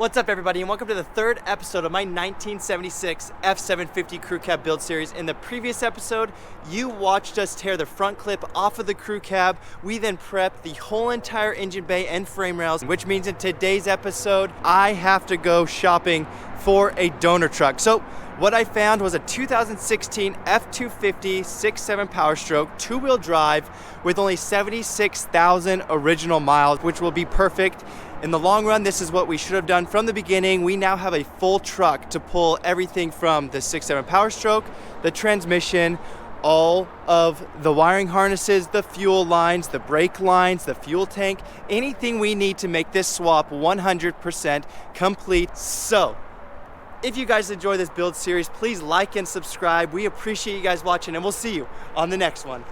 What's up everybody, and welcome to the third episode of my 1976 F750 crew cab build series. In the previous episode, you watched us tear the front clip off of the crew cab. We then prepped the whole entire engine bay and frame rails, which means in today's episode, I have to go shopping for a donor truck. So what I found was a 2016 F250 6.7 Powerstroke two-wheel drive with only 76,000 original miles, which will be perfect. In the long run, this is what we should have done from the beginning. We now have a full truck to pull everything from the 6.7 Powerstroke, the transmission, all of the wiring harnesses, the fuel lines, the brake lines, the fuel tank, anything we need to make this swap 100% complete. So, if you guys enjoy this build series, please like and subscribe. We appreciate you guys watching, and we'll see you on the next one.